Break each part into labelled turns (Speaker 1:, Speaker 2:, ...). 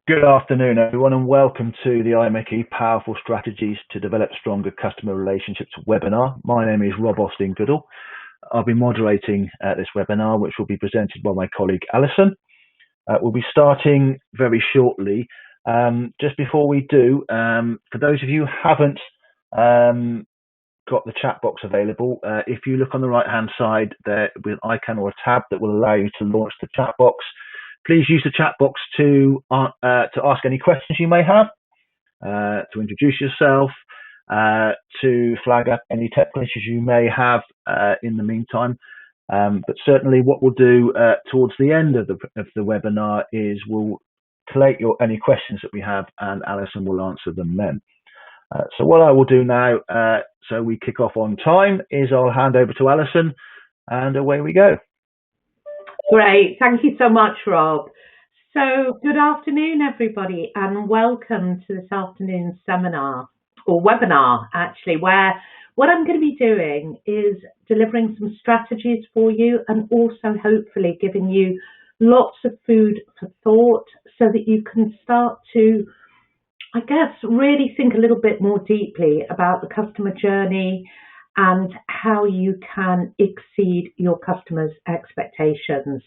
Speaker 1: Good afternoon, everyone, and welcome to the IMechE Powerful Strategies to Develop Stronger Customer Relationships webinar. My name is Rob Austin-Goodall. I'll be moderating this webinar, which will be presented by my colleague Alison. We'll be starting very shortly. Just before we do, for those of you who haven't got the chat box available, if you look on the right-hand side, there will be an icon or a tab that will allow you to launch the chat box. Please use the chat box to ask any questions you may have, to introduce yourself, to flag up any technical issues you may have in the meantime. But certainly what we'll do towards the end of the webinar is we'll collate any questions that we have, and Alison will answer them then. So what I will do now, so we kick off on time, is I'll hand over to Alison, and away we go.
Speaker 2: Great, thank you so much, Rob. So good afternoon, everybody, and welcome to this afternoon's seminar, or webinar, actually, where what I'm going to be doing is delivering some strategies for you and also hopefully giving you lots of food for thought so that you can start to, I guess, really think a little bit more deeply about the customer journey and how you can exceed your customers' expectations.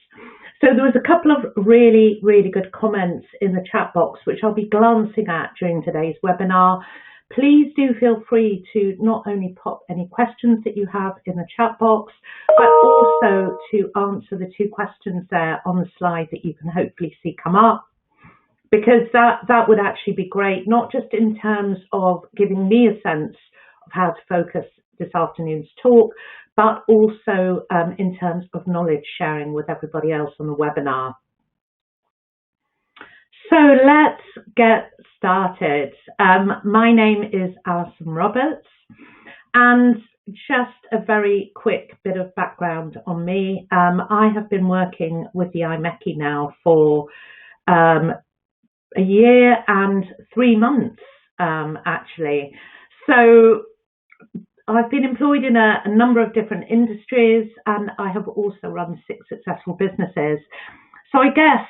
Speaker 2: So there was a couple of really, really good comments in the chat box, which I'll be glancing at during today's webinar. Please do feel free to not only pop any questions that you have in the chat box, but also to answer the two questions there on the slide that you can hopefully see come up, because that would actually be great, not just in terms of giving me a sense of how to focus this afternoon's talk, but also in terms of knowledge sharing with everybody else on the webinar. So let's get started. My name is Alison Roberts, and just a very quick bit of background on me. I have been working with the IMechE now for a year and 3 months, actually. So I've been employed in a number of different industries, and I have also run 6 successful businesses. So I guess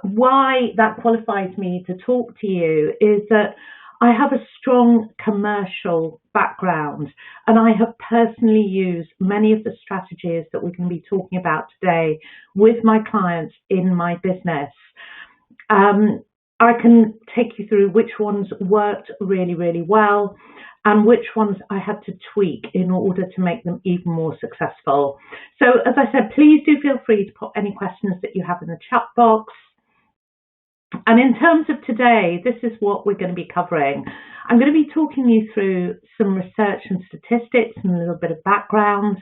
Speaker 2: why that qualifies me to talk to you is that I have a strong commercial background, and I have personally used many of the strategies that we're going to be talking about today with my clients in my business. I can take you through which ones worked really, really well and which ones I had to tweak in order to make them even more successful. So as I said, please do feel free to put any questions that you have in the chat box. And in terms of today, this is what we're going to be covering. I'm going to be talking you through some research and statistics and a little bit of background.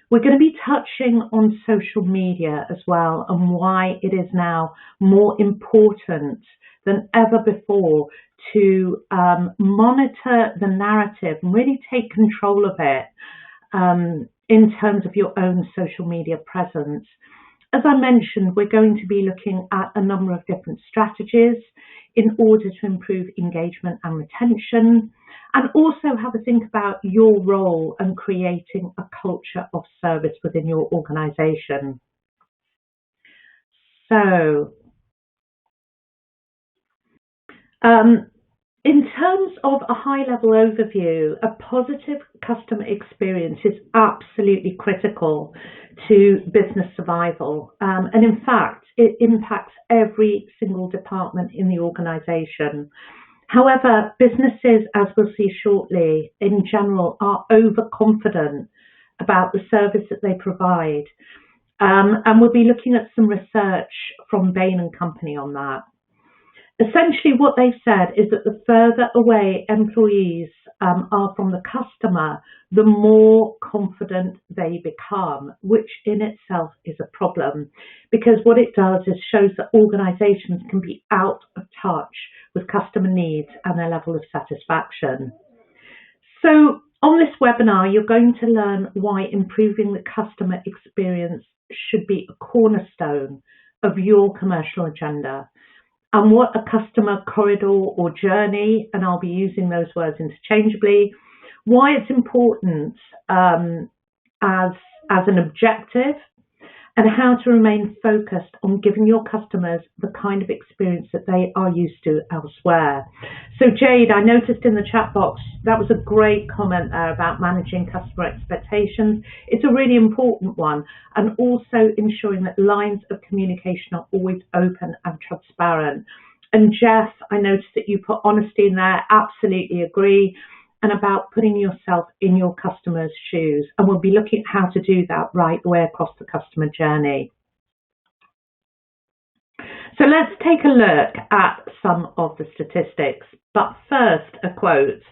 Speaker 2: We're going to be touching on social media as well, and why it is now more important than ever before to monitor the narrative and really take control of it in terms of your own social media presence. As I mentioned, we're going to be looking at a number of different strategies in order to improve engagement and retention, and also have a think about your role in creating a culture of service within your organization. So, in terms of a high-level overview, a positive customer experience is absolutely critical to business survival. And in fact, it impacts every single department in the organization. However, businesses, as we'll see shortly, in general, are overconfident about the service that they provide. And we'll be looking at some research from Bain Company on that. Essentially, what they've said is that the further away employees are from the customer, the more confident they become, which in itself is a problem, because what it does is shows that organizations can be out of touch with customer needs and their level of satisfaction. So on this webinar, you're going to learn why improving the customer experience should be a cornerstone of your commercial agenda, and what a customer corridor or journey, and I'll be using those words interchangeably, why it's important as an objective, and how to remain focused on giving your customers the kind of experience that they are used to elsewhere. So Jade, I noticed in the chat box, that was a great comment there about managing customer expectations. It's a really important one, and also ensuring that lines of communication are always open and transparent. And Jeff, I noticed that you put honesty in there, absolutely agree, and about putting yourself in your customer's shoes. And we'll be looking at how to do that right the way across the customer journey. So let's take a look at some of the statistics. But first, a quote.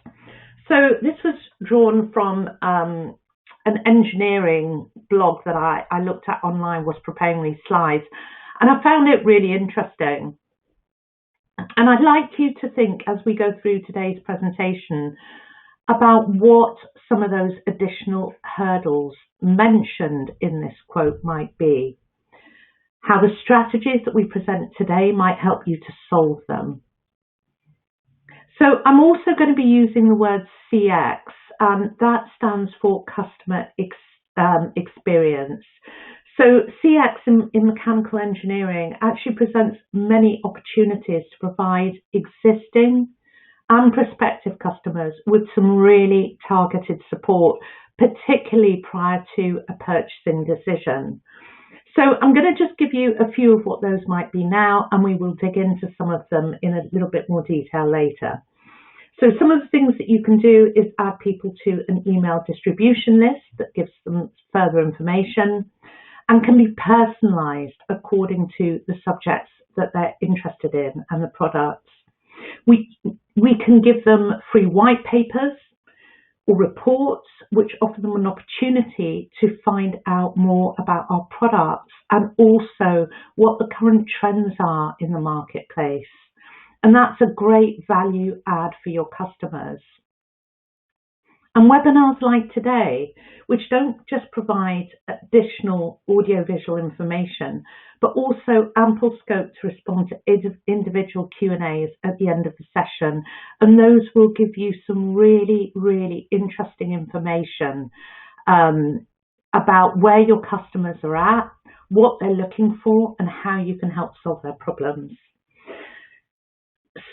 Speaker 2: So this was drawn from an engineering blog that I looked at online, was preparing these slides, and I found it really interesting. And I'd like you to think, as we go through today's presentation, about what some of those additional hurdles mentioned in this quote might be, how the strategies that we present today might help you to solve them. So I'm also going to be using the word CX, and that stands for customer experience. So CX in mechanical engineering actually presents many opportunities to provide existing and prospective customers with some really targeted support, particularly prior to a purchasing decision. So I'm going to just give you a few of what those might be now, and we will dig into some of them in a little bit more detail later. So some of the things that you can do is add people to an email distribution list that gives them further information and can be personalised according to the subjects that they're interested in and the products. We can give them free white papers or reports which offer them an opportunity to find out more about our products and also what the current trends are in the marketplace. And that's a great value add for your customers. And webinars like today, which don't just provide additional audiovisual information, but also ample scope to respond to individual Q&As at the end of the session. And those will give you some really, really interesting information about where your customers are at, what they're looking for, and how you can help solve their problems.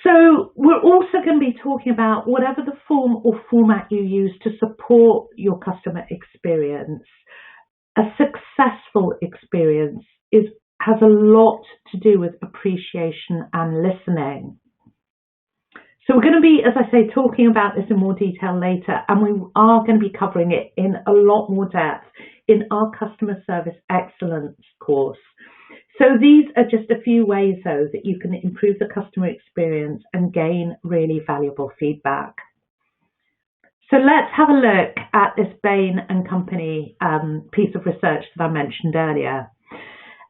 Speaker 2: So we're also going to be talking about whatever the form or format you use to support your customer experience. A successful experience has a lot to do with appreciation and listening. So we're going to be, as I say, talking about this in more detail later, and we are going to be covering it in a lot more depth in our customer service excellence course. So these are just a few ways, though, that you can improve the customer experience and gain really valuable feedback. So let's have a look at this Bain Company piece of research that I mentioned earlier.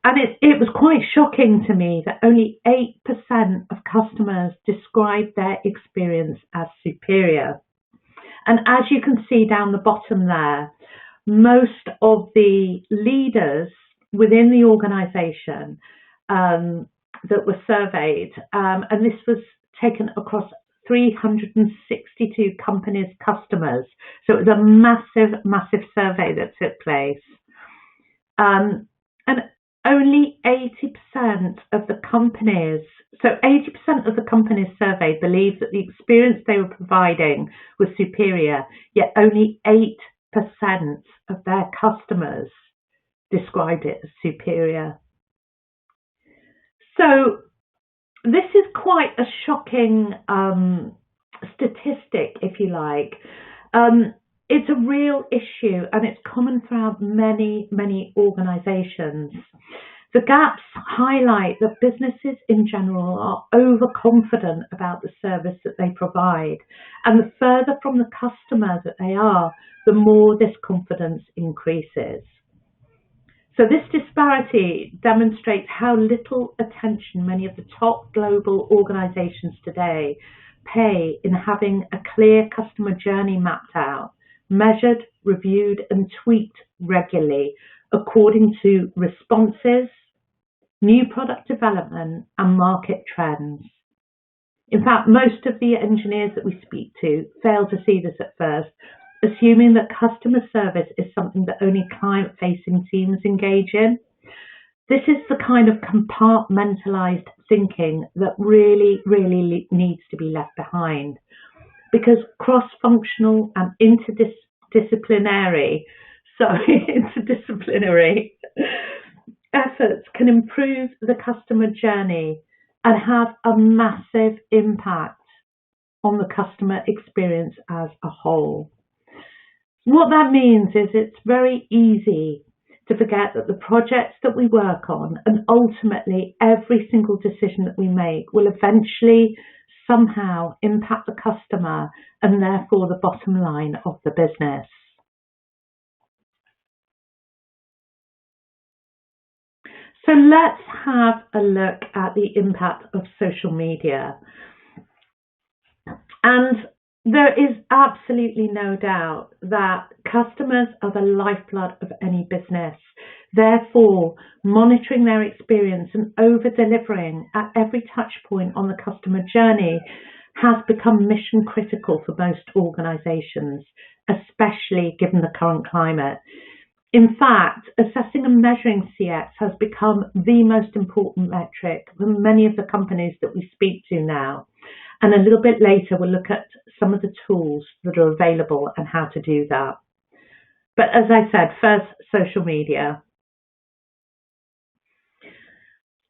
Speaker 2: And it was quite shocking to me that only 8% of customers described their experience as superior. And as you can see down the bottom there, most of the leaders within the organisation that were surveyed, and this was taken across 362 companies' customers. So it was a massive, massive survey that took place. And only 80% of the companies, so 80% of the companies surveyed believed that the experience they were providing was superior, yet only 8% of their customers described it as superior. So this is quite a shocking statistic, if you like. It's a real issue, and it's common throughout many, many organisations. The gaps highlight that businesses in general are overconfident about the service that they provide, and the further from the customer that they are, the more this confidence increases. So this disparity demonstrates how little attention many of the top global organisations today pay in having a clear customer journey mapped out, measured, reviewed and tweaked regularly according to responses, new product development and market trends. In fact, most of the engineers that we speak to fail to see this at first, assuming that customer service is something that only client-facing teams engage in. This is the kind of compartmentalized thinking that really, really needs to be left behind, because cross-functional and interdisciplinary efforts can improve the customer journey and have a massive impact on the customer experience as a whole. What that means is it's very easy to forget that the projects that we work on and ultimately every single decision that we make will eventually somehow impact the customer and therefore the bottom line of the business. So let's have a look at the impact of social media. And there is absolutely no doubt that customers are the lifeblood of any business. Therefore, monitoring their experience and over-delivering at every touch point on the customer journey has become mission critical for most organizations, especially given the current climate. In fact, assessing and measuring CX has become the most important metric for many of the companies that we speak to now. And a little bit later, we'll look at some of the tools that are available and how to do that. But as I said, first, social media.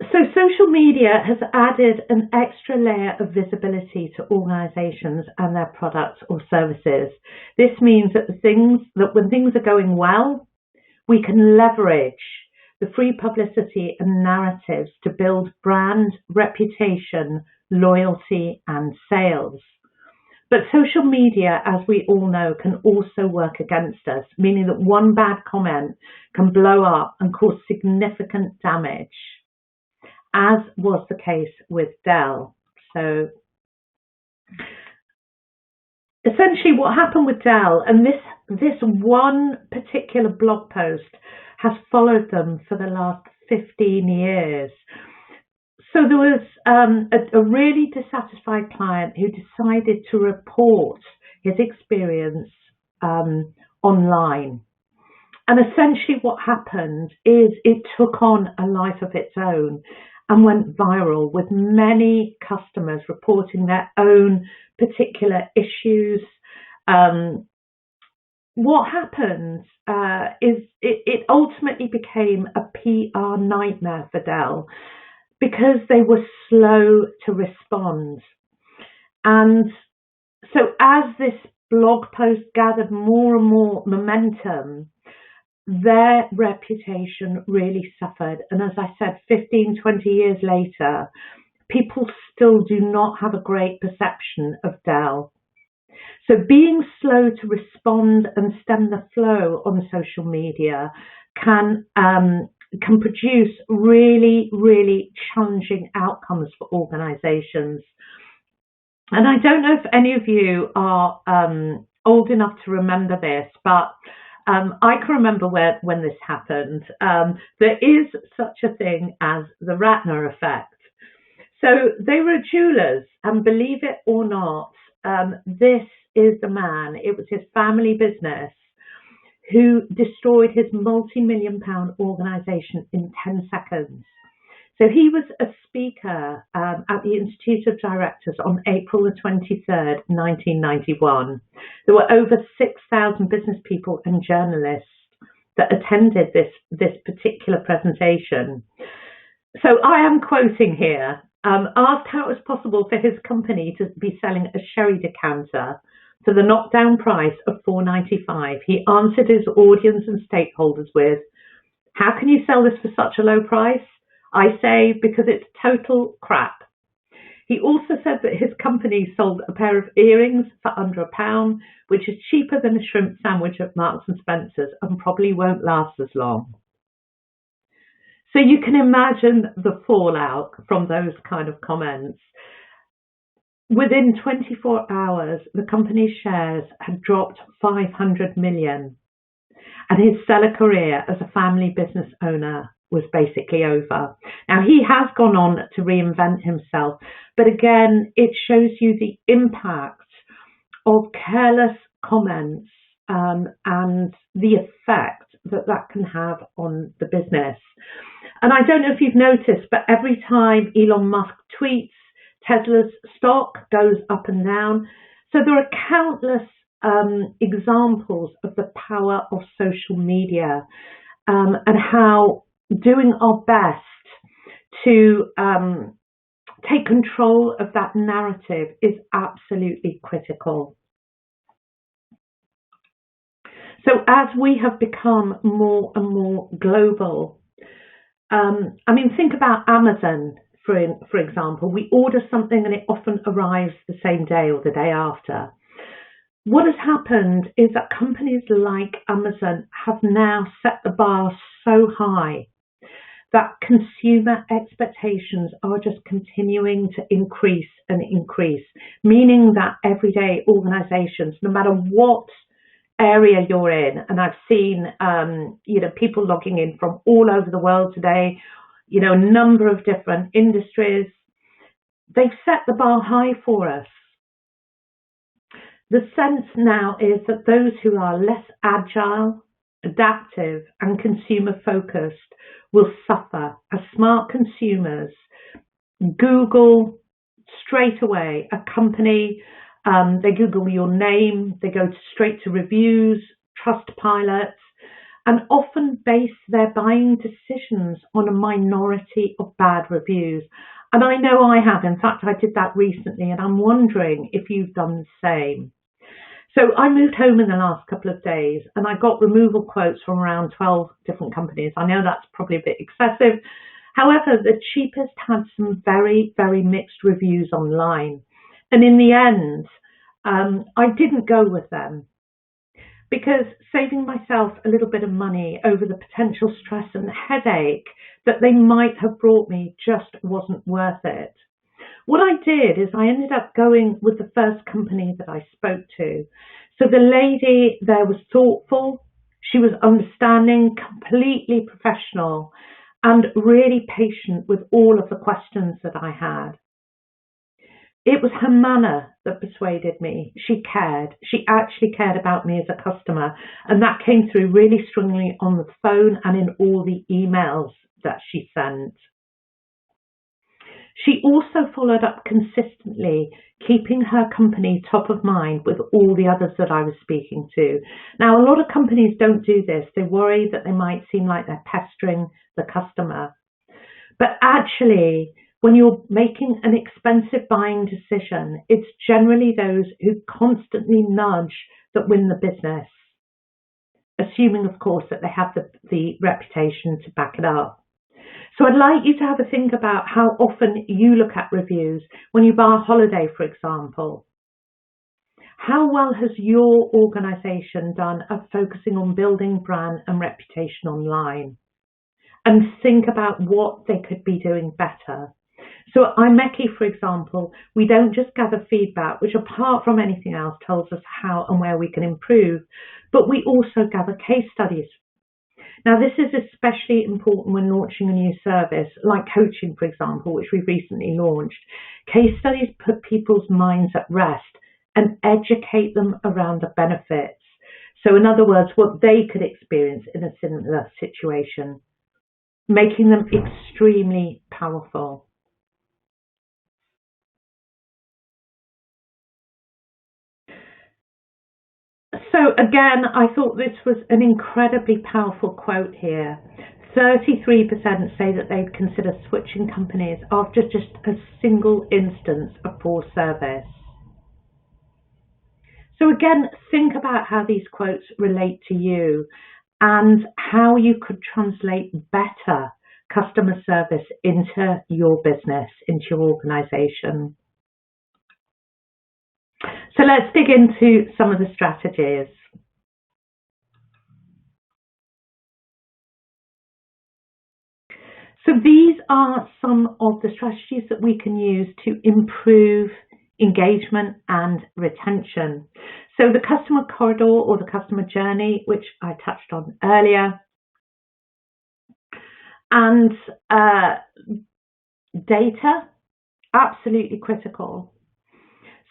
Speaker 2: So social media has added an extra layer of visibility to organizations and their products or services. This means that when things are going well, we can leverage the free publicity and narratives to build brand, reputation, loyalty, and sales. But social media, as we all know, can also work against us, meaning that one bad comment can blow up and cause significant damage, as was the case with Dell. So essentially what happened with Dell, and this one particular blog post has followed them for the last 15 years. So there was a really dissatisfied client who decided to report his experience online. And essentially what happened is it took on a life of its own and went viral, with many customers reporting their own particular issues. What happened is it ultimately became a PR nightmare for Dell because they were slow to respond. And so as this blog post gathered more and more momentum, their reputation really suffered. And as I said, 15, 20 years later, people still do not have a great perception of Dell. So being slow to respond and stem the flow on social media can produce really, really challenging outcomes for organizations. And I don't know if any of you are old enough to remember this, but I can remember when this happened. There is such a thing as the Ratner effect. So they were jewelers, and believe it or not, this is the man, it was his family business, who destroyed his multi-million-pound organization in 10 seconds. So he was a speaker at the Institute of Directors on April the 23rd, 1991. There were over 6,000 business people and journalists that attended this particular presentation. So I am quoting here, asked how it was possible for his company to be selling a sherry decanter for the knockdown price of $4.95. He answered his audience and stakeholders with, "How can you sell this for such a low price? I say because it's total crap." He also said that his company sold a pair of earrings for under £1, which is cheaper than a shrimp sandwich at Marks and Spencer's and probably won't last as long. So you can imagine the fallout from those kind of comments. Within 24 hours, the company's shares had dropped 500 million, and his stellar career as a family business owner was basically over. Now, he has gone on to reinvent himself, but again, it shows you the impact of careless comments and the effect that can have on the business. And I don't know if you've noticed, but every time Elon Musk tweets, Tesla's stock goes up and down. So there are countless examples of the power of social media and how doing our best to take control of that narrative is absolutely critical. So as we have become more and more global, think about Amazon, for example. We order something and it often arrives the same day or the day after. What has happened is that companies like Amazon have now set the bar so high that consumer expectations are just continuing to increase and increase, meaning that everyday organizations, no matter what area you're in, and I've seen people logging in from all over the world today, a number of different industries, they've set the bar high for us. The sense now is that those who are less agile, adaptive and consumer focused will suffer as smart consumers Google straight away a company. They Google your name, they go straight to reviews, Trustpilot, and often base their buying decisions on a minority of bad reviews. And I know I have. In fact, I did that recently, and I'm wondering if you've done the same. So I moved home in the last couple of days, and I got removal quotes from around 12 different companies. I know that's probably a bit excessive. However, the cheapest had some very, very mixed reviews online. And in the end, I didn't go with them because saving myself a little bit of money over the potential stress and headache that they might have brought me just wasn't worth it. What I did is I ended up going with the first company that I spoke to. So the lady there was thoughtful, she was understanding, completely professional, and really patient with all of the questions that I had. It was her manner that persuaded me. She cared. She actually cared about me as a customer. And that came through really strongly on the phone and in all the emails that she sent. She also followed up consistently, keeping her company top of mind with all the others that I was speaking to. Now, a lot of companies don't do this. They worry that they might seem like they're pestering the customer. But actually, when you're making an expensive buying decision, it's generally those who constantly nudge that win the business, assuming, of course, that they have the reputation to back it up. So I'd like you to have a think about how often you look at reviews when you buy a holiday, for example. How well has your organization done at focusing on building brand and reputation online? And think about what they could be doing better. So at IMechE, for example, we don't just gather feedback, which apart from anything else tells us how and where we can improve, but we also gather case studies. Now, this is especially important when launching a new service, like coaching, for example, which we recently launched. Case studies put people's minds at rest and educate them around the benefits. So in other words, what they could experience in a similar situation, making them extremely powerful. So again, I thought this was an incredibly powerful quote here. 33% say that they'd consider switching companies after just a single instance of poor service. So again, think about how these quotes relate to you and how you could translate better customer service into your business, into your organization. So let's dig into some of the strategies. So these are some of the strategies that we can use to improve engagement and retention. So the customer corridor or the customer journey, which I touched on earlier, and data, absolutely critical.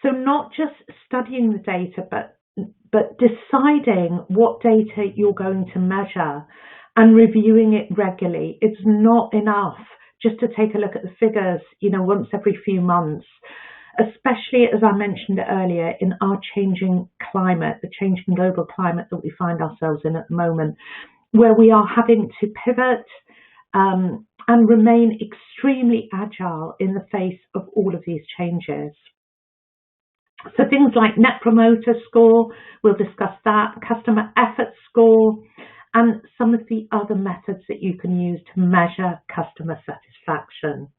Speaker 2: So not just studying the data, but deciding what data you're going to measure and reviewing it regularly. It's not enough just to take a look at the figures, once every few months, especially, as I mentioned earlier, in our changing climate, the changing global climate that we find ourselves in at the moment, where we are having to pivot and remain extremely agile in the face of all of these changes. So things like Net Promoter Score, we'll discuss that, customer effort score, and some of the other methods that you can use to measure customer satisfaction.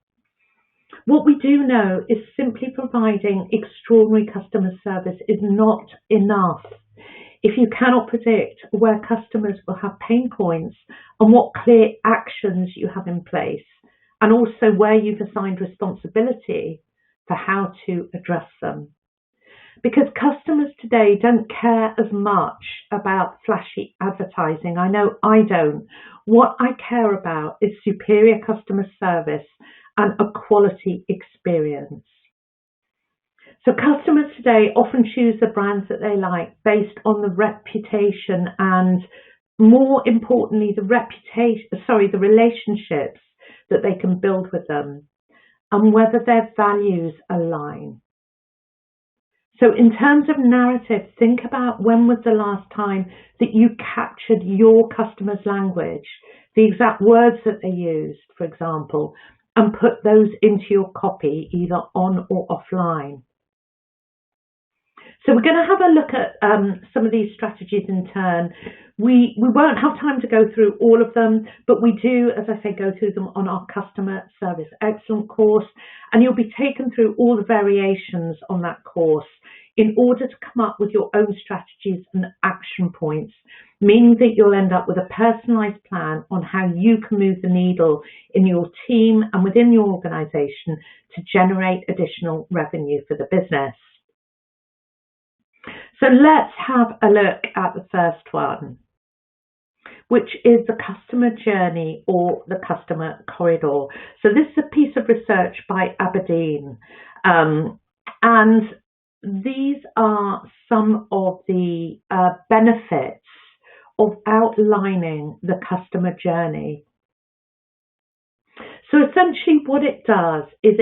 Speaker 2: What we do know is simply providing extraordinary customer service is not enough if you cannot predict where customers will have pain points and what clear actions you have in place, and also where you've assigned responsibility for how to address them. Because customers today don't care as much about flashy advertising. I know I don't. What I care about is superior customer service and a quality experience. So customers today often choose the brands that they like based on the reputation and, more importantly, the relationships that they can build with them and whether their values align. So in terms of narrative, think about when was the last time that you captured your customer's language, the exact words that they used, for example, and put those into your copy, either on or offline. So we're going to have a look at some of these strategies in turn. We won't have time to go through all of them, but we do, as I say, go through them on our Customer Service Excellence course, and you'll be taken through all the variations on that course in order to come up with your own strategies and action points, meaning that you'll end up with a personalised plan on how you can move the needle in your team and within your organisation to generate additional revenue for the business. So let's have a look at the first one, which is the customer journey or the customer corridor. So this is a piece of research by Aberdeen, and these are some of the benefits of outlining the customer journey. So essentially what it does is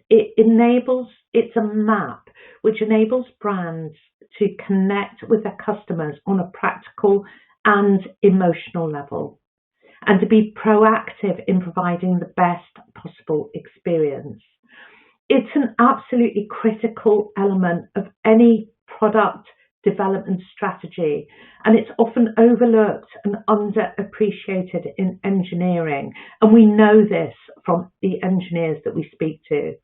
Speaker 2: it's a map which enables brands to connect with their customers on a practical and emotional level, and to be proactive in providing the best possible experience. It's an absolutely critical element of any product development strategy, and it's often overlooked and underappreciated in engineering, and we know this from the engineers that we speak to.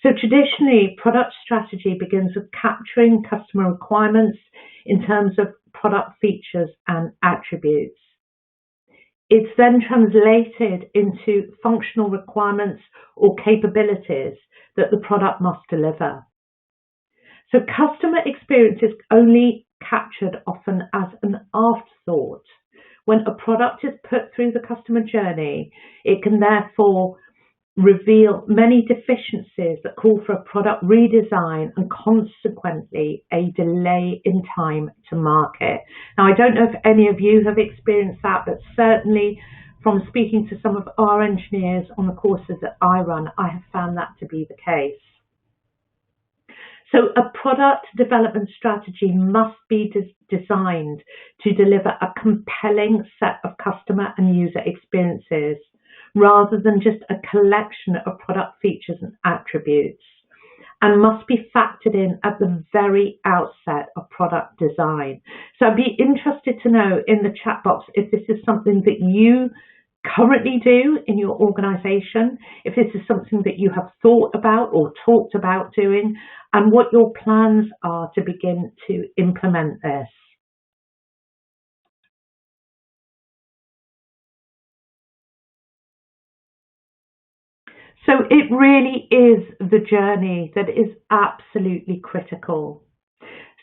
Speaker 2: So traditionally, product strategy begins with capturing customer requirements in terms of product features and attributes. It's then translated into functional requirements or capabilities that the product must deliver. So customer experience is only captured often as an afterthought. When a product is put through the customer journey, it can therefore reveal many deficiencies that call for a product redesign and consequently a delay in time to market. Now, I don't know if any of you have experienced that, but certainly from speaking to some of our engineers on the courses that I run, I have found that to be the case. So a product development strategy must be designed to deliver a compelling set of customer and user experiences, rather than just a collection of product features and attributes, and must be factored in at the very outset of product design. So I'd be interested to know in the chat box if this is something that you currently do in your organisation, if this is something that you have thought about or talked about doing, and what your plans are to begin to implement this. So it really is the journey that is absolutely critical.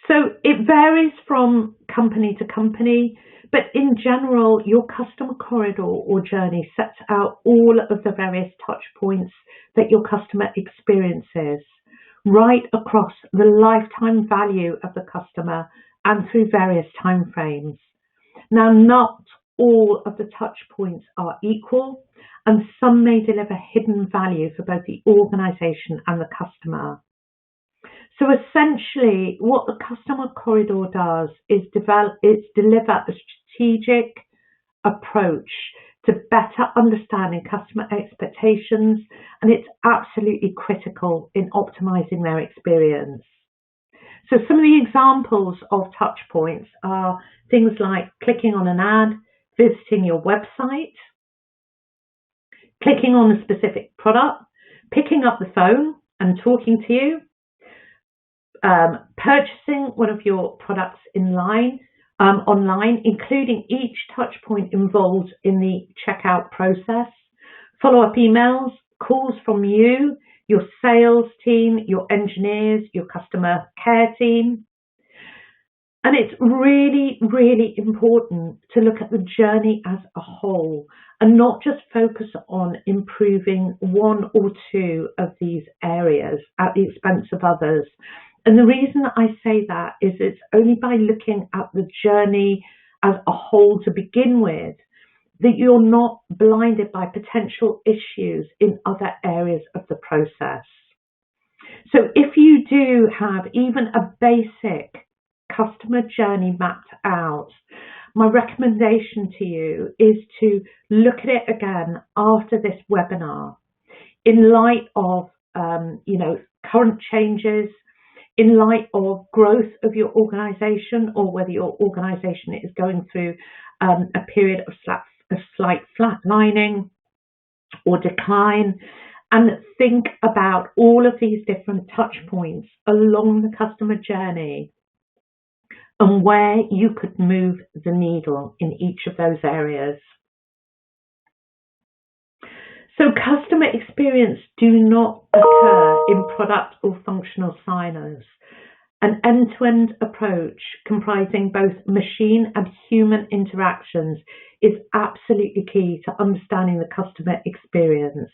Speaker 2: So it varies from company to company, but in general, your customer corridor or journey sets out all of the various touch points that your customer experiences right across the lifetime value of the customer and through various time frames. Now, not all of the touch points are equal, and some may deliver hidden value for both the organisation and the customer. So essentially, what the customer corridor does is deliver a strategic approach to better understanding customer expectations, and it's absolutely critical in optimizing their experience. So some of the examples of touch points are things like clicking on an ad, visiting your website, clicking on a specific product, picking up the phone and talking to you, purchasing one of your products online, including each touch point involved in the checkout process, follow-up emails, calls from you, your sales team, your engineers, your customer care team. And it's really, really important to look at the journey as a whole and not just focus on improving one or two of these areas at the expense of others. And the reason I say that is it's only by looking at the journey as a whole to begin with that you're not blinded by potential issues in other areas of the process. So if you do have even a basic customer journey mapped out, my recommendation to you is to look at it again after this webinar in light of current changes, in light of growth of your organisation, or whether your organisation is going through a period of slight flatlining or decline, and think about all of these different touch points along the customer journey and where you could move the needle in each of those areas. So customer experience do not occur in product or functional silos. An end-to-end approach comprising both machine and human interactions is absolutely key to understanding the customer experience.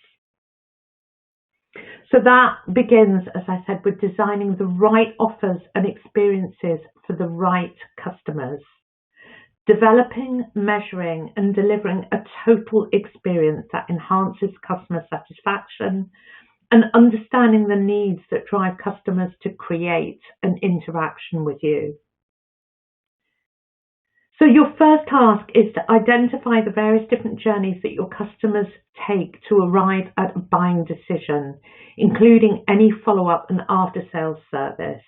Speaker 2: So that begins, as I said, with designing the right offers and experiences for the right customers. Developing, measuring and delivering a total experience that enhances customer satisfaction, and understanding the needs that drive customers to create an interaction with you. So your first task is to identify the various different journeys that your customers take to arrive at a buying decision, including any follow-up and after-sales service.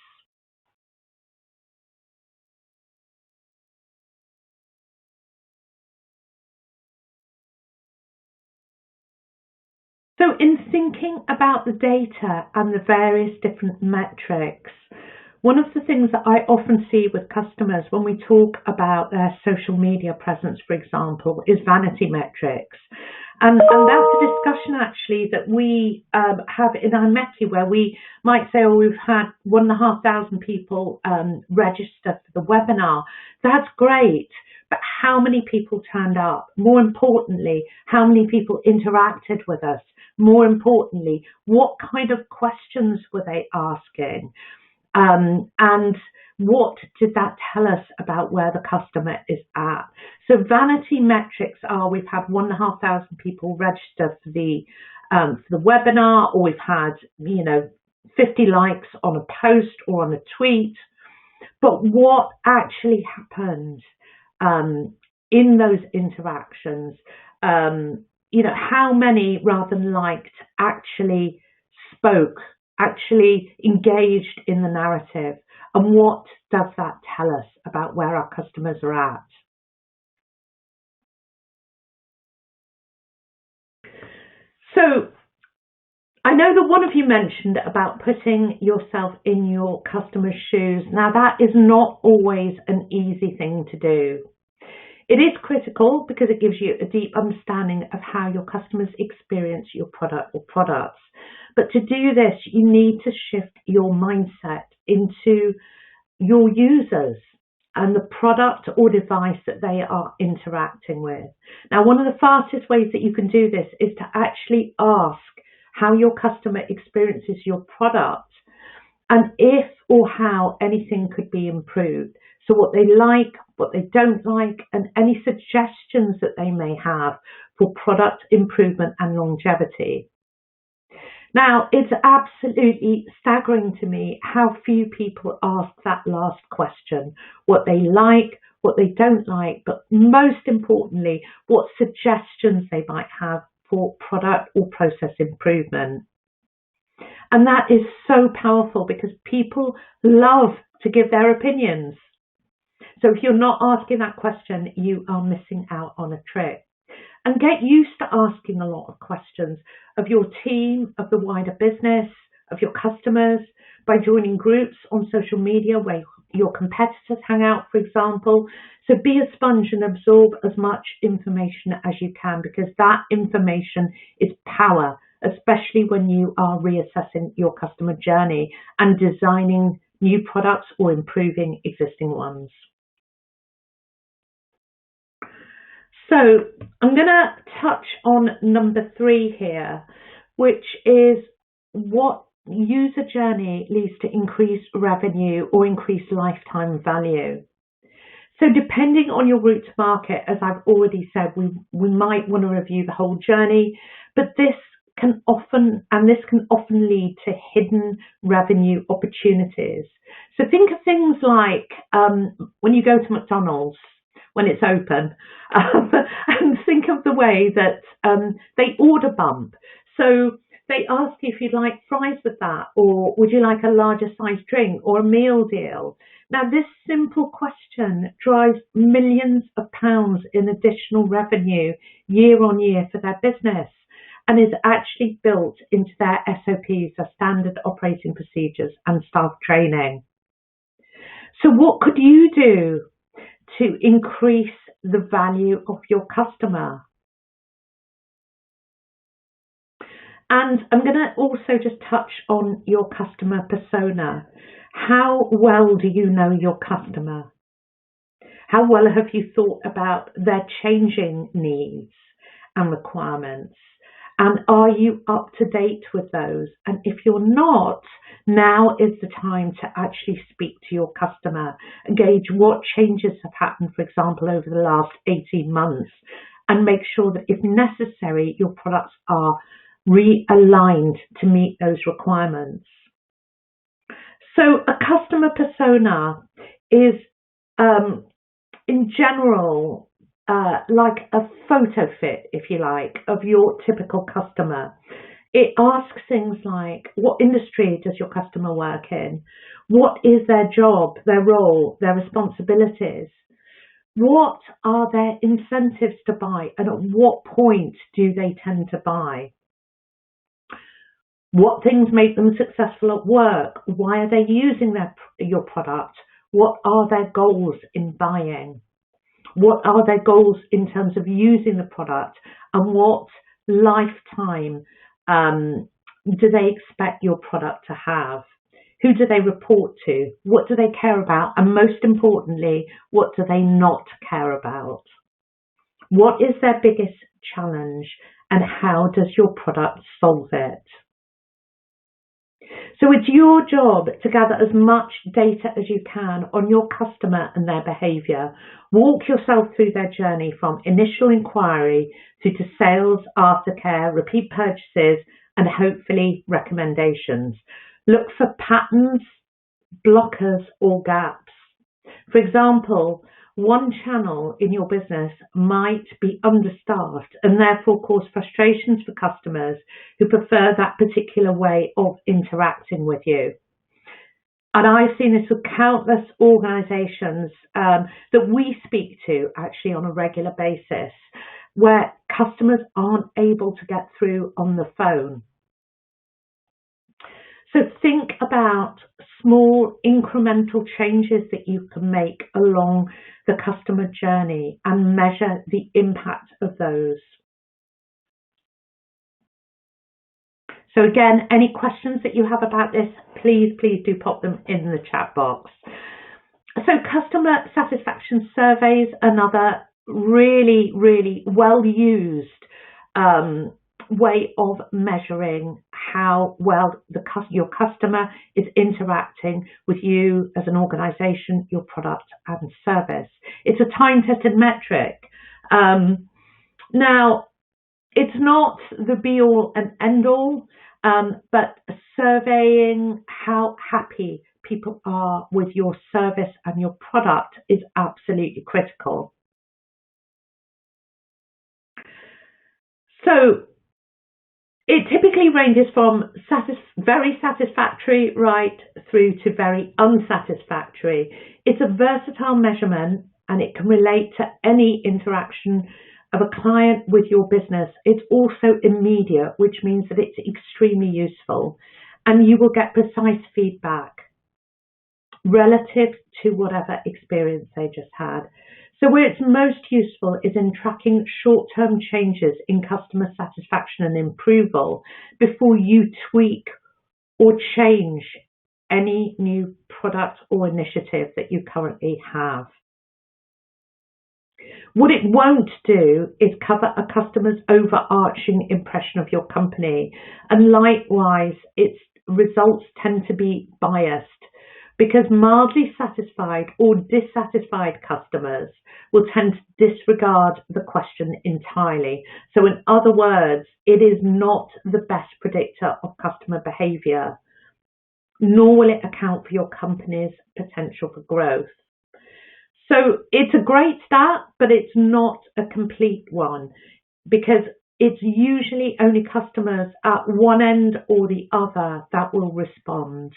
Speaker 2: So in thinking about the data and the various different metrics, one of the things that I often see with customers when we talk about their social media presence, for example, is Vanity Metrics. And that's a discussion actually that we have in IMechE, where we might say, oh, we've had 1,500 people register for the webinar. That's great. But how many people turned up? More importantly, how many people interacted with us? More importantly, what kind of questions were they asking? And what did that tell us about where the customer is at? So Vanity Metrics are, we've had 1,500 people register for the webinar, or we've had 50 likes on a post or on a tweet. But what actually happened in those interactions? How many, rather than liked, actually spoke, actually engaged in the narrative? And what does that tell us about where our customers are at? So I know that one of you mentioned about putting yourself in your customer's shoes. Now, that is not always an easy thing to do. It is critical because it gives you a deep understanding of how your customers experience your product or products. But to do this, you need to shift your mindset into your users and the product or device that they are interacting with. Now, one of the fastest ways that you can do this is to actually ask how your customer experiences your product and if or how anything could be improved. So what they like, what they don't like, and any suggestions that they may have for product improvement and longevity. Now, it's absolutely staggering to me how few people ask that last question, what they like, what they don't like, but most importantly, what suggestions they might have for product or process improvement. And that is so powerful because people love to give their opinions. So if you're not asking that question, you are missing out on a trick. And get used to asking a lot of questions of your team, of the wider business, of your customers, by joining groups on social media where your competitors hang out, for example. So be a sponge and absorb as much information as you can, because that information is power, especially when you are reassessing your customer journey and designing new products or improving existing ones. So I'm going to touch on number 3 here, which is what user journey leads to increased revenue or increased lifetime value. So depending on your route to market, as I've already said, we might want to review the whole journey, but this can often lead to hidden revenue opportunities. So think of things like when you go to McDonald's, when it's open, and think of the way that they order bump. So they ask you if you'd like fries with that, or would you like a larger size drink or a meal deal? Now, this simple question drives millions of pounds in additional revenue year on year for their business and is actually built into their SOPs, their standard operating procedures and staff training. So what could you do to increase the value of your customer? And I'm going to also just touch on your customer persona. How well do you know your customer? How well have you thought about their changing needs and requirements? And are you up to date with those? And if you're not, now is the time to actually speak to your customer, gauge what changes have happened, for example, over the last 18 months, and make sure that if necessary, your products are realigned to meet those requirements. So a customer persona is, in general, like a photo fit, if you like, of your typical customer. It asks things like, what industry does your customer work in? What is their job, their role, their responsibilities? What are their incentives to buy, and at what point do they tend to buy? What things make them successful at work? Why are they using your product? What are their goals in buying? What are their goals in terms of using the product? And what lifetime do they expect your product to have? Who do they report to? What do they care about? And most importantly, what do they not care about? What is their biggest challenge, and how does your product solve it? So it's your job to gather as much data as you can on your customer and their behaviour. Walk yourself through their journey from initial inquiry through to sales, aftercare, repeat purchases, and hopefully recommendations. Look for patterns, blockers, or gaps. For example, one channel in your business might be understaffed and therefore cause frustrations for customers who prefer that particular way of interacting with you. And I've seen this with countless organisations that we speak to actually on a regular basis, where customers aren't able to get through on the phone. So think about small incremental changes that you can make along the customer journey and measure the impact of those. So again, any questions that you have about this, please do pop them in the chat box. So customer satisfaction surveys, another really well used way of measuring how well your customer is interacting with you as an organisation, your product and service. It's a time-tested metric. Now, it's not the be-all and end-all, but surveying how happy people are with your service and your product is absolutely critical. So it typically ranges from very satisfactory right through to very unsatisfactory. It's a versatile measurement and it can relate to any interaction of a client with your business. It's also immediate, which means that it's extremely useful and you will get precise feedback relative to whatever experience they just had. So where it's most useful is in tracking short-term changes in customer satisfaction and approval before you tweak or change any new product or initiative that you currently have. What it won't do is cover a customer's overarching impression of your company, and likewise its results tend to be biased, because mildly satisfied or dissatisfied customers will tend to disregard the question entirely. So in other words, it is not the best predictor of customer behaviour, nor will it account for your company's potential for growth. So it's a great start, but it's not a complete one, because it's usually only customers at one end or the other that will respond.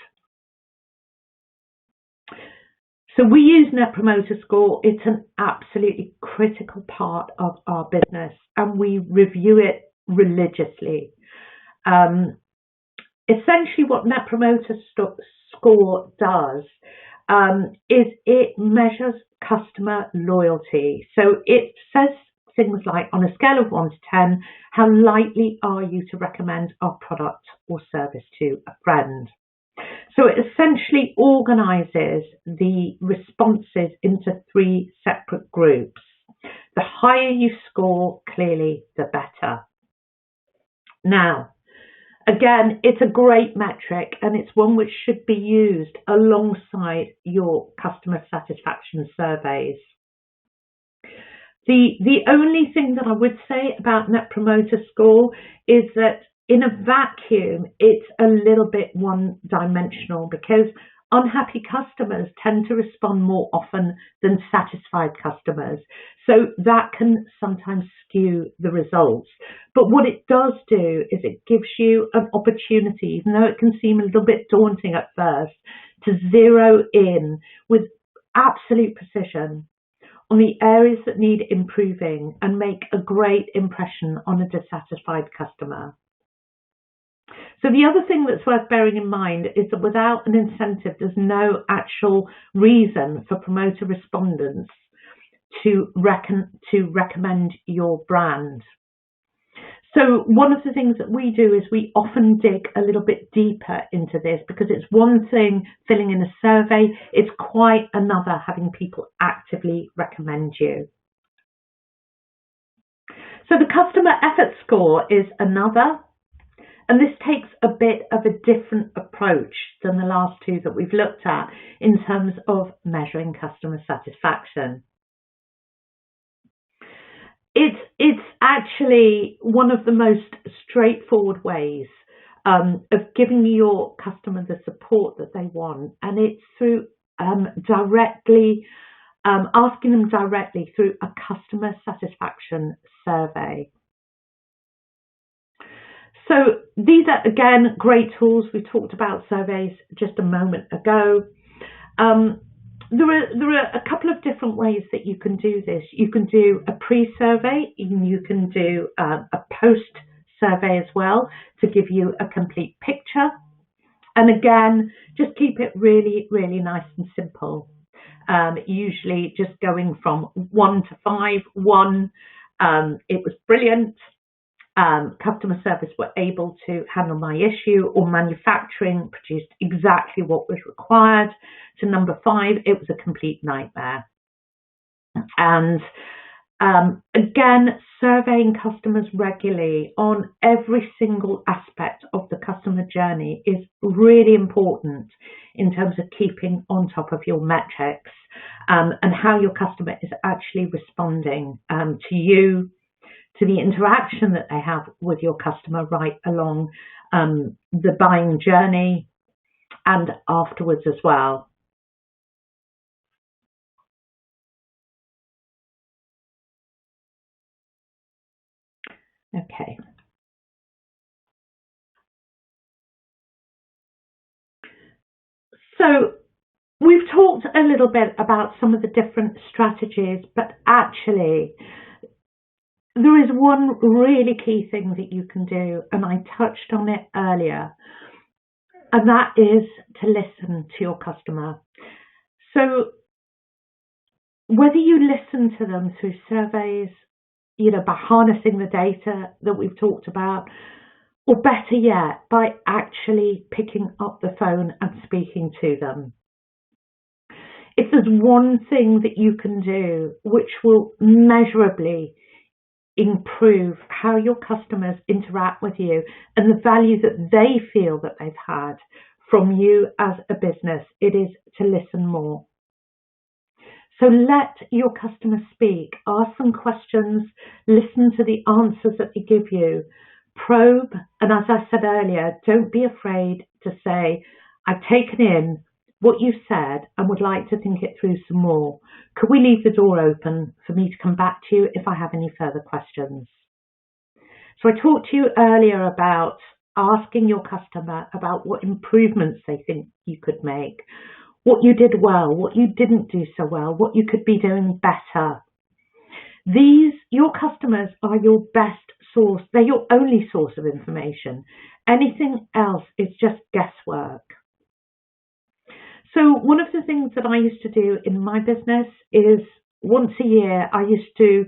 Speaker 2: So we use Net Promoter Score. It's an absolutely critical part of our business and we review it religiously. Essentially what Net Promoter Score does is it measures customer loyalty. So it says things like, on a scale of 1 to 10, how likely are you to recommend our product or service to a friend? So it essentially organises the responses into 3 separate groups. The higher you score, clearly, the better. Now, again, it's a great metric and it's one which should be used alongside your customer satisfaction surveys. The only thing that I would say about Net Promoter Score is that in a vacuum, it's a little bit one-dimensional, because unhappy customers tend to respond more often than satisfied customers. So that can sometimes skew the results. But what it does do is it gives you an opportunity, even though it can seem a little bit daunting at first, to zero in with absolute precision on the areas that need improving and make a great impression on a dissatisfied customer. So the other thing that's worth bearing in mind is that without an incentive, there's no actual reason for promoter respondents to recommend your brand. So one of the things that we do is we often dig a little bit deeper into this, because it's one thing filling in a survey, it's quite another having people actively recommend you. So the customer effort score is another. And this takes a bit of a different approach than the last 2 that we've looked at in terms of measuring customer satisfaction. It's actually one of the most straightforward ways of giving your customer the support that they want, and it's through asking them directly through a customer satisfaction survey. So these are, again, great tools. We talked about surveys just a moment ago. There are a couple of different ways that you can do this. You can do a pre-survey, and you can do a post-survey as well to give you a complete picture. And again, just keep it really, really nice and simple. Usually just going from 1 to 5. 1, it was brilliant. Customer service were able to handle my issue, or manufacturing produced exactly what was required, to number 5, it was a complete nightmare. And Again, surveying customers regularly on every single aspect of the customer journey is really important in terms of keeping on top of your metrics and how your customer is actually responding to you, to the interaction that they have with your customer right along the buying journey and afterwards as well. Okay. So we've talked a little bit about some of the different strategies, but actually there is one really key thing that you can do, and I touched on it earlier, and that is to listen to your customer. So whether you listen to them through surveys, by harnessing the data that we've talked about, or better yet, by actually picking up the phone and speaking to them. If there's one thing that you can do which will measurably improve how your customers interact with you and the value that they feel that they've had from you as a business, it is to listen more. So let your customers speak, ask them questions, listen to the answers that they give you, probe, and as I said earlier, don't be afraid to say, I've taken in what you've said and would like to think it through some more. Could we leave the door open for me to come back to you if I have any further questions? So I talked to you earlier about asking your customer about what improvements they think you could make, what you did well, what you didn't do so well, what you could be doing better. Your customers are your best source. They're your only source of information. Anything else is just guesswork. So one of the things that I used to do in my business is once a year, I used to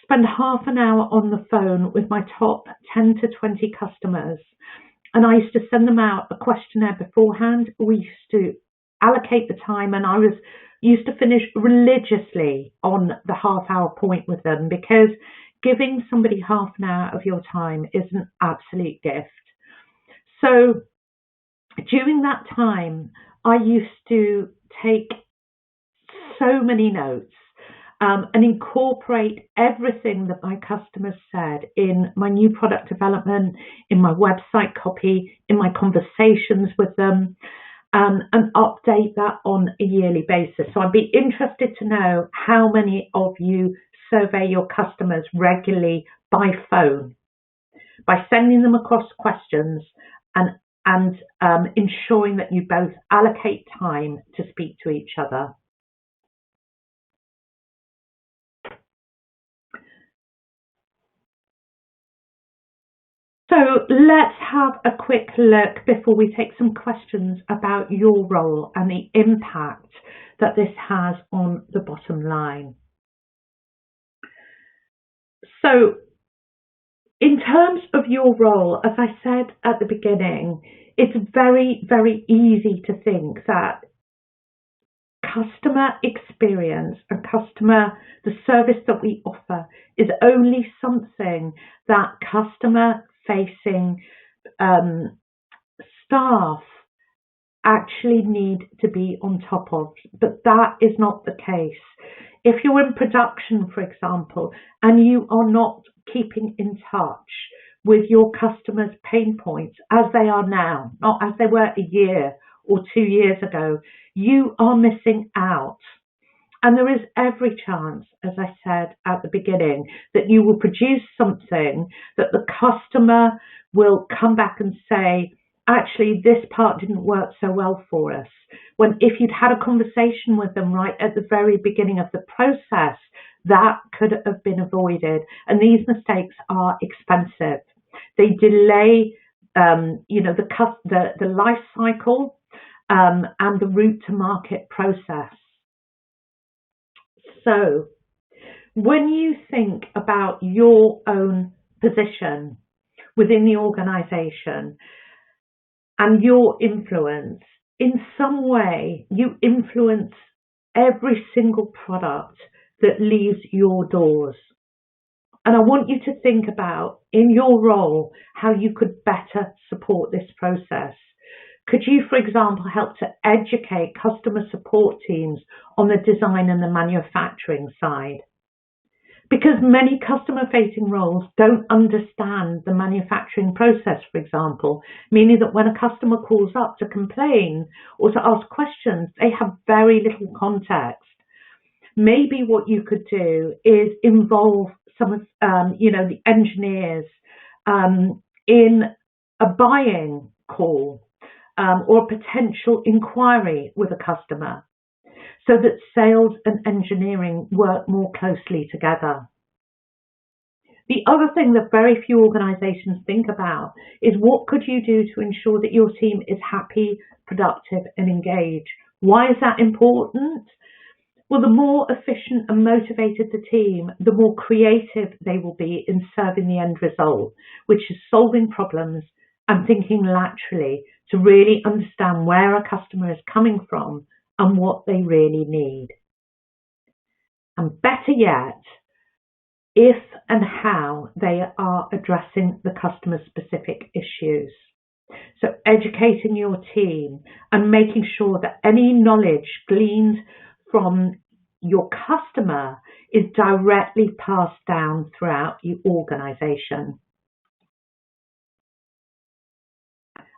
Speaker 2: spend half an hour on the phone with my top 10 to 20 customers. And I used to send them out a questionnaire beforehand. We used to allocate the time, and I used to finish religiously on the half-hour point with them, because giving somebody half an hour of your time is an absolute gift. So during that time, I used to take so many notes and incorporate everything that my customers said in my new product development, in my website copy, in my conversations with them, and update that on a yearly basis. So I'd be interested to know how many of you survey your customers regularly by phone, by sending them across questions and ensuring that you both allocate time to speak to each other. So let's have a quick look before we take some questions about your role and the impact that this has on the bottom line. So in terms of your role, as I said at the beginning, it's very, very easy to think that customer experience and the service that we offer is only something that customer-facing staff actually need to be on top of, but that is not the case. If you're in production, for example, and you are not keeping in touch with your customers' pain points as they are now, not as they were a year or 2 years ago, you are missing out. And there is every chance, as I said at the beginning, that you will produce something that the customer will come back and say, actually, this part didn't work so well for us. When if you'd had a conversation with them right at the very beginning of the process, that could have been avoided. And these mistakes are expensive. They delay, the life cycle and the route to market process. So when you think about your own position within the organization and your influence, in some way you influence every single product that leaves your doors. And I want you to think about, in your role, how you could better support this process. Could you, for example, help to educate customer support teams on the design and the manufacturing side? Because many customer-facing roles don't understand the manufacturing process, for example, meaning that when a customer calls up to complain or to ask questions, they have very little context. Maybe what you could do is involve some of, the engineers in a buying call or a potential inquiry with a customer, so that sales and engineering work more closely together. The other thing that very few organisations think about is, what could you do to ensure that your team is happy, productive and engaged? Why is that important? Well, the more efficient and motivated the team, the more creative they will be in serving the end result, which is solving problems and thinking laterally to really understand where a customer is coming from and what they really need. And better yet, if and how they are addressing the customer specific issues. So educating your team and making sure that any knowledge gleaned from your customer is directly passed down throughout your organisation.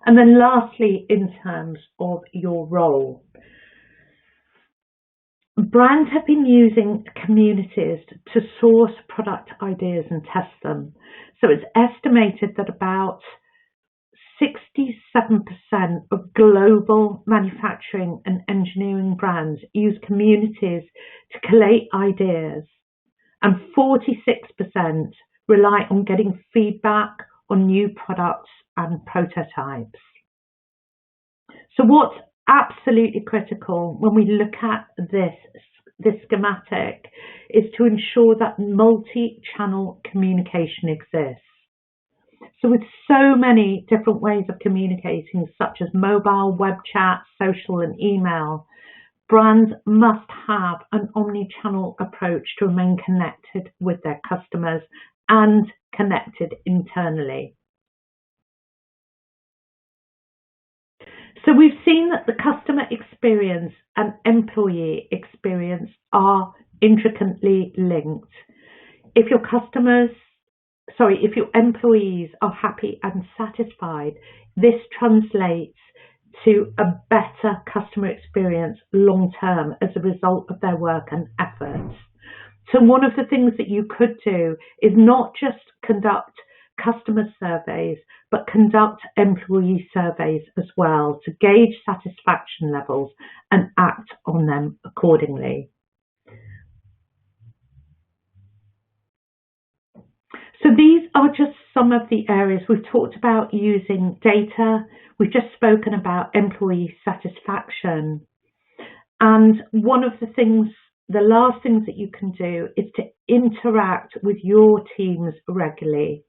Speaker 2: And then lastly, in terms of your role, brands have been using communities to source product ideas and test them. So it's estimated that about 67% of global manufacturing and engineering brands use communities to collate ideas, and 46% rely on getting feedback on new products and prototypes. So what's absolutely critical when we look at this schematic is to ensure that multi-channel communication exists. So with so many different ways of communicating, such as mobile, web chat, social and email, brands must have an omni-channel approach to remain connected with their customers and connected internally. So we've seen that the customer experience and employee experience are intricately linked. If your employees are happy and satisfied, this translates to a better customer experience long term as a result of their work and efforts. So one of the things that you could do is not just conduct customer surveys, but conduct employee surveys as well to gauge satisfaction levels and act on them accordingly. So these are just some of the areas we've talked about using data. We've just spoken about employee satisfaction. And one of the last things that you can do is to interact with your teams regularly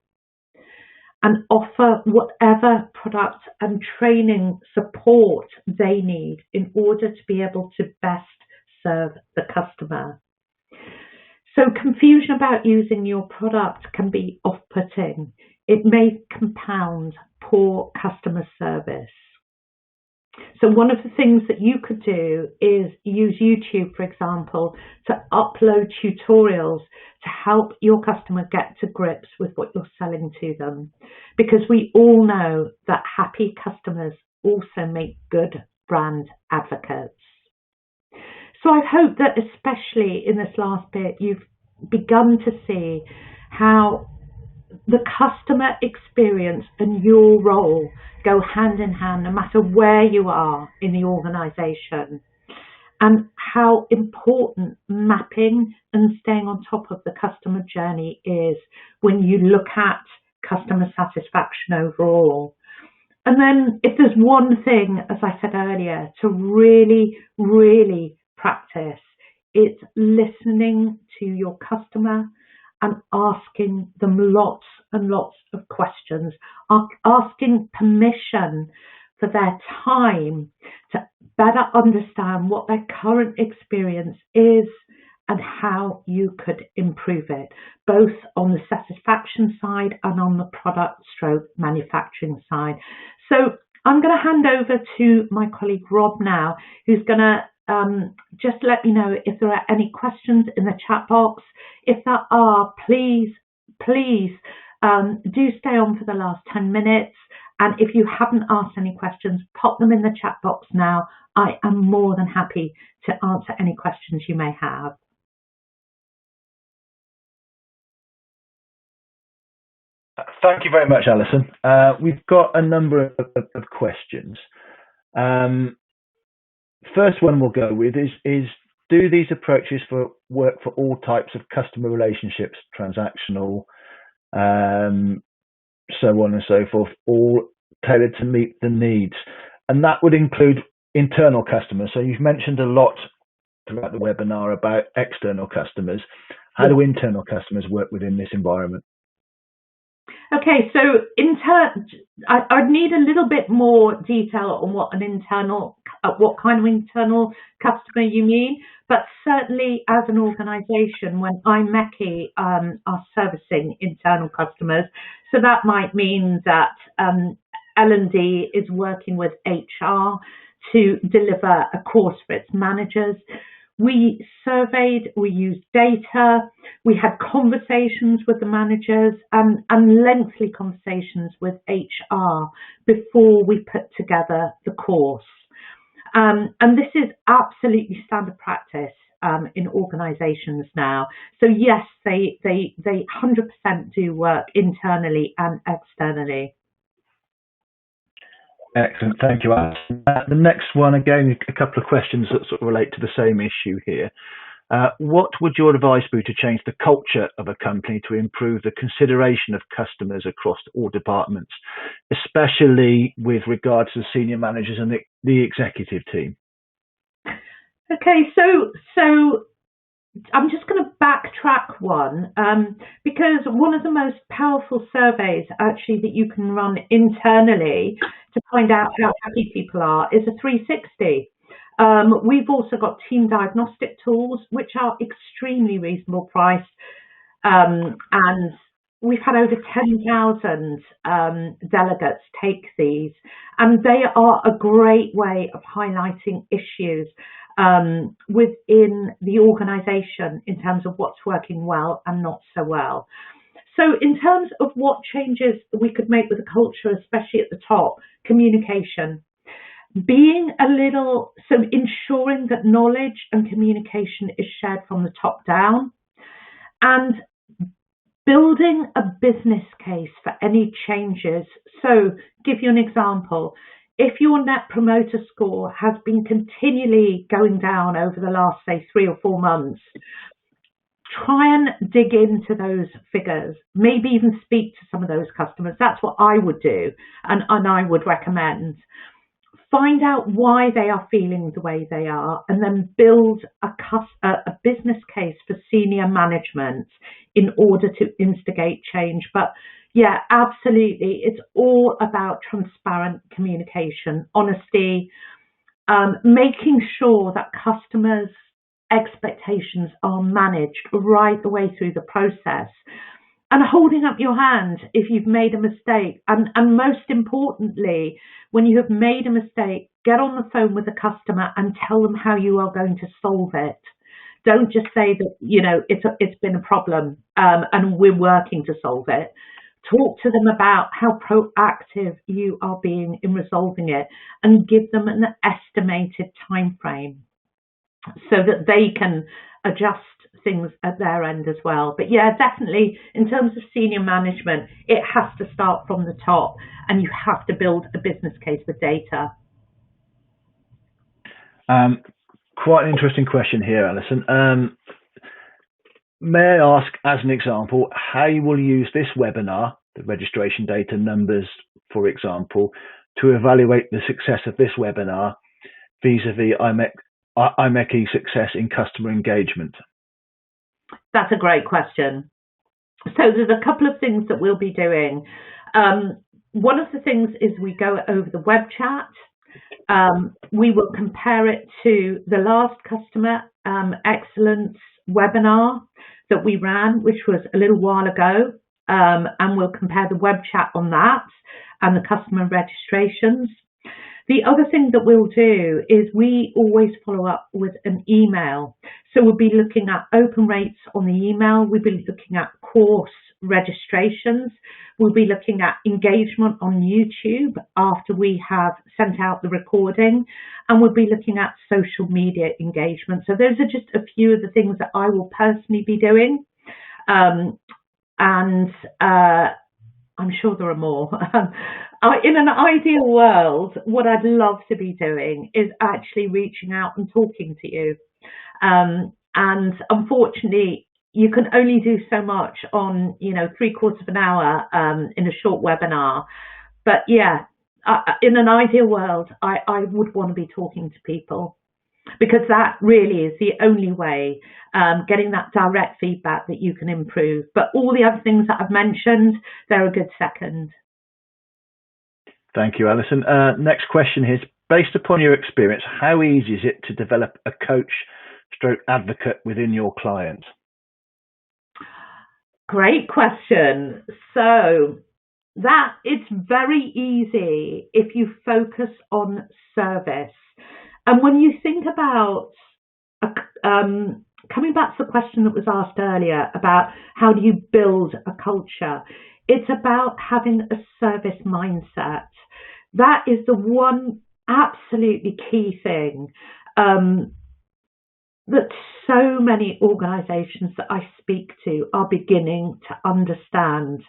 Speaker 2: and offer whatever product and training support they need in order to be able to best serve the customer. So confusion about using your product can be off-putting. It may compound poor customer service. So one of the things that you could do is use YouTube, for example, to upload tutorials to help your customer get to grips with what you're selling to them. Because we all know that happy customers also make good brand advocates. So I hope that especially in this last bit, you've begun to see how the customer experience and your role go hand in hand no matter where you are in the organisation, and how important mapping and staying on top of the customer journey is when you look at customer satisfaction overall. And then if there's one thing, as I said earlier, to really, really practice, it's listening to your customer and asking them lots and lots of questions, asking permission for their time to better understand what their current experience is and how you could improve it, both on the satisfaction side and on the product stroke manufacturing side. So I'm going to hand over to my colleague Rob now, who's going to just let me know if there are any questions in the chat box. If there are, please do stay on for the last 10 minutes. And if you haven't asked any questions, pop them in the chat box now. I am more than happy to answer any questions you may have.
Speaker 1: Thank you very much, Alison. We've got a number of questions. First one we'll go with is do these approaches work for all types of customer relationships, transactional, so on and so forth, all tailored to meet the needs? And that would include internal customers. So you've mentioned a lot throughout the webinar about external customers. How do internal customers work within this environment?
Speaker 2: Okay, so I'd need a little bit more detail on what kind of internal customer you mean, but certainly as an organisation, when IMechE are servicing internal customers, so that might mean that L&D is working with HR to deliver a course for its managers. We surveyed, we used data, we had conversations with the managers and lengthy conversations with HR before we put together the course. And this is absolutely standard practice in organisations now. So yes, they 100% do work internally and externally.
Speaker 1: Excellent, thank you, Alison. The next one, again, a couple of questions that sort of relate to the same issue here. What would your advice be to change the culture of a company to improve the consideration of customers across all departments, especially with regards to senior managers and the executive team?
Speaker 2: Okay, so I'm just going to backtrack one because one of the most powerful surveys actually that you can run internally to find out how happy people are is a 360. We've also got team diagnostic tools, which are extremely reasonable priced. And we've had over 10,000 delegates take these. And they are a great way of highlighting issues within the organisation in terms of what's working well and not so well. So in terms of what changes we could make with the culture, especially at the top, communication. Ensuring that knowledge and communication is shared from the top down, and building a business case for any changes. So give you an example. If your net promoter score has been continually going down over the last, say, 3 or 4 months, try and dig into those figures, maybe even speak to some of those customers. That's what I would do, and I would recommend. Find out why they are feeling the way they are, and then build a business case for senior management in order to instigate change. But yeah, absolutely. It's all about transparent communication, honesty, making sure that customers' expectations are managed right the way through the process, and holding up your hand if you've made a mistake. And most importantly, when you have made a mistake, get on the phone with the customer and tell them how you are going to solve it. Don't just say that, it's been a problem and we're working to solve it. Talk to them about how proactive you are being in resolving it, and give them an estimated time frame so that they can adjust things at their end as well. But yeah, definitely in terms of senior management, it has to start from the top, and you have to build a business case with data.
Speaker 1: Quite an interesting question here, Alison. May I ask, as an example, how you will use this webinar, the registration data numbers, for example, to evaluate the success of this webinar vis-a-vis IMechE success in customer engagement?
Speaker 2: That's a great question. So there's a couple of things that we'll be doing. One of the things is we go over the web chat. We will compare it to the last customer excellence webinar that we ran, which was a little while ago, and we'll compare the web chat on that and the customer registrations. The other thing that we'll do is we always follow up with an email. So we'll be looking at open rates on the email. We'll be looking at course registrations. We'll be looking at engagement on YouTube after we have sent out the recording. And we'll be looking at social media engagement. So those are just a few of the things that I will personally be doing. I'm sure there are more. In an ideal world, what I'd love to be doing is actually reaching out and talking to you. And unfortunately, you can only do so much on, 3/4 of an hour in a short webinar. But yeah, in an ideal world, I would want to be talking to people, because that really is the only way, getting that direct feedback that you can improve. But all the other things that I've mentioned, they're a good second.
Speaker 1: Thank you, Alison. Next question is, based upon your experience, how easy is it to develop a coach/advocate within your client?
Speaker 2: Great question. So it's very easy if you focus on service. And when you think about, coming back to the question that was asked earlier about how do you build a culture, it's about having a service mindset. That is the one absolutely key thing that so many organisations that I speak to are beginning to understand,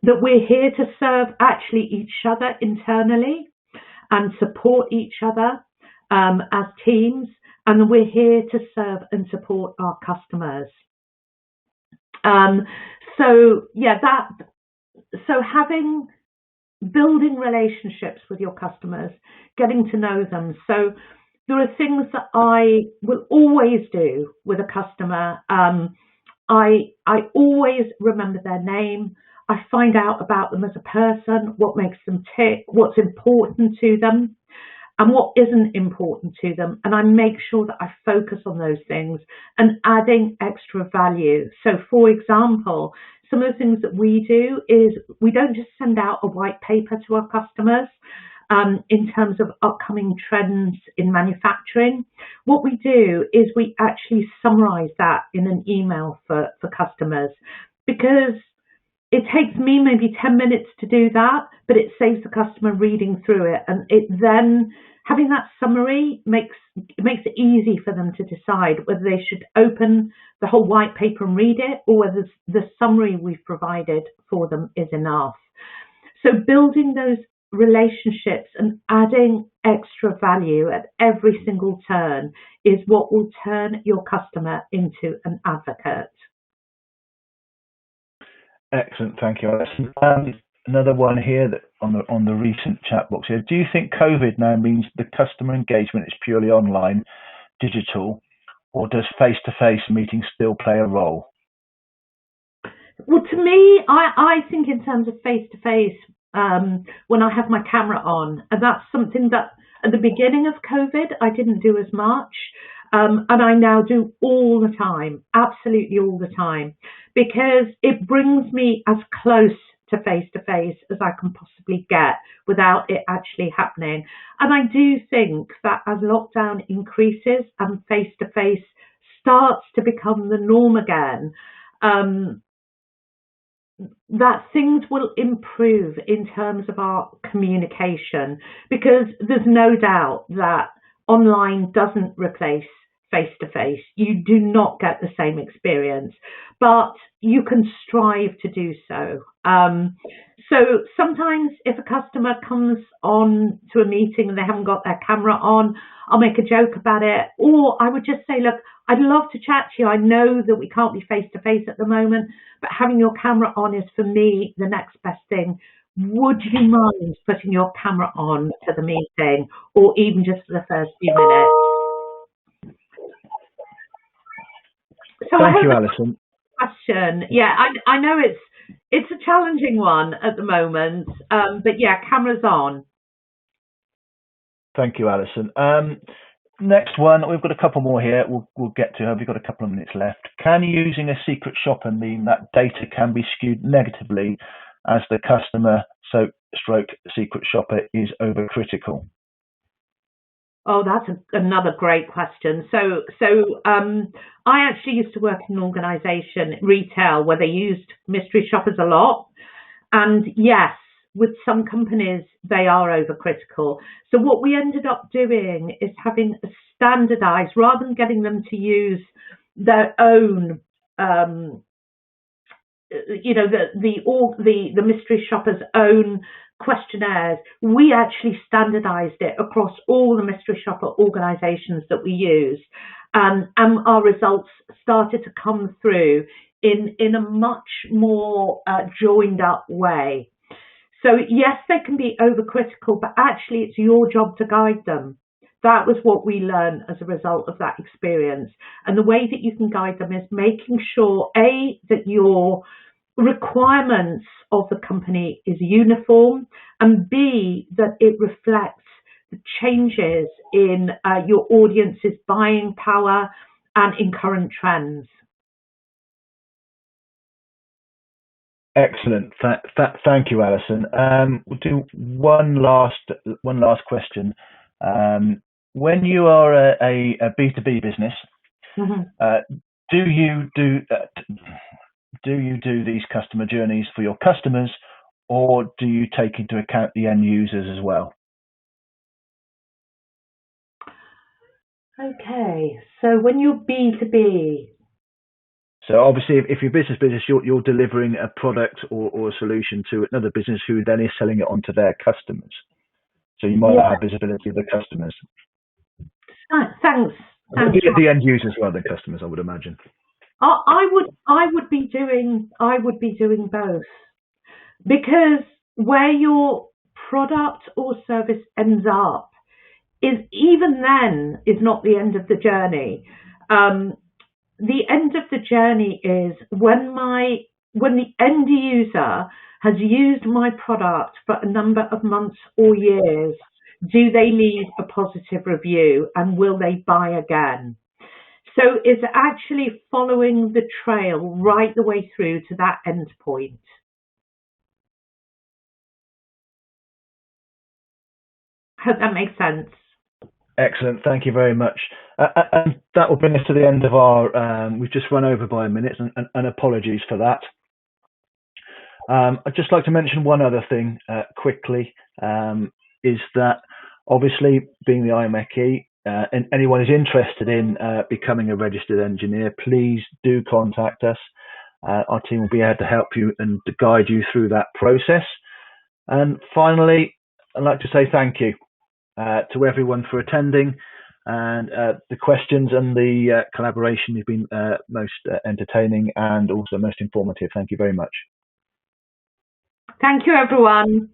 Speaker 2: that we're here to serve actually each other internally and support each other as teams, and we're here to serve and support our customers. Building relationships with your customers, getting to know them. So there are things that I will always do with a customer. I always remember their name. I find out about them as a person, what makes them tick, what's important to them, and what isn't important to them. And I make sure that I focus on those things and adding extra value. So for example, some of the things that we do is we don't just send out a white paper to our customers in terms of upcoming trends in manufacturing. What we do is we actually summarize that in an email for customers, because it takes me maybe 10 minutes to do that, but it saves the customer reading through it. And it then, having that summary makes it easy for them to decide whether they should open the whole white paper and read it, or whether the summary we've provided for them is enough. So building those relationships and adding extra value at every single turn is what will turn your customer into an advocate.
Speaker 1: Excellent, thank you, Alison. Another one here that on the recent chat box here. Do you think COVID now means the customer engagement is purely online, digital, or does face-to-face meetings still play a role?
Speaker 2: Well, to me, I think in terms of face-to-face, when I have my camera on, and that's something that at the beginning of COVID I didn't do as much, and I now do all the time, absolutely all the time, because it brings me as close to face-to-face as I can possibly get without it actually happening. And I do think that as lockdown increases and face-to-face starts to become the norm again, that things will improve in terms of our communication, because there's no doubt that online doesn't replace face-to-face. You do not get the same experience, but you can strive to do so. So sometimes if a customer comes on to a meeting and they haven't got their camera on, I'll make a joke about it, or I would just say, look, I'd love to chat to you. I know that we can't be face-to-face at the moment, but having your camera on is for me the next best thing. Would you mind putting your camera on to the meeting, or even just for the first few minutes? So
Speaker 1: Thank you, Alison.
Speaker 2: Question. Yeah, I know it's a challenging one at the moment, but yeah, cameras on.
Speaker 1: Thank you, Alison. Next one, we've got a couple more here. We'll get to. We've got a couple of minutes left. Can using a secret shopper mean that data can be skewed negatively as the customer stroke secret shopper is overcritical?
Speaker 2: Oh, that's another great question. So I actually used to work in an organisation, retail, where they used mystery shoppers a lot. And yes, with some companies, they are overcritical. So what we ended up doing is having a standardised, rather than getting them to use their own, the mystery shopper's own questionnaires, we actually standardized it across all the mystery shopper organizations that we use. And our results started to come through in a much more joined up way. So yes, they can be overcritical, but actually it's your job to guide them. That was what we learned as a result of that experience. And the way that you can guide them is making sure, A, that your requirements of the company is uniform, and B, that it reflects the changes in your audience's buying power and in current trends.
Speaker 1: Excellent. Thank you, Alison. We'll do one last question. When you are a B2B business, do you do these customer journeys for your customers, or do you take into account the end users as well?
Speaker 2: Okay, so when you're B2B.
Speaker 1: So obviously, if you're business, you're delivering a product or a solution to another business who then is selling it onto their customers. So you might not have visibility of the customers.
Speaker 2: Thanks.
Speaker 1: The end users rather than customers, I would imagine.
Speaker 2: I would be doing both, because where your product or service ends up is not the end of the journey. The end of the journey is when the end user has used my product for a number of months or years, do they leave a positive review, and will they buy again? So it's actually following the trail right the way through to that end point. Hope that makes sense.
Speaker 1: Excellent. Thank you very much. And that will bring us to the end of our, we've just run over by a minute, and apologies for that. I'd just like to mention one other thing quickly, is that obviously being the IMechE, and anyone who's interested in becoming a registered engineer, please do contact us. Our team will be able to help you and to guide you through that process. And finally, I'd like to say thank you to everyone for attending, and the questions and the collaboration has been most entertaining and also most informative. Thank you very much.
Speaker 2: Thank you, everyone.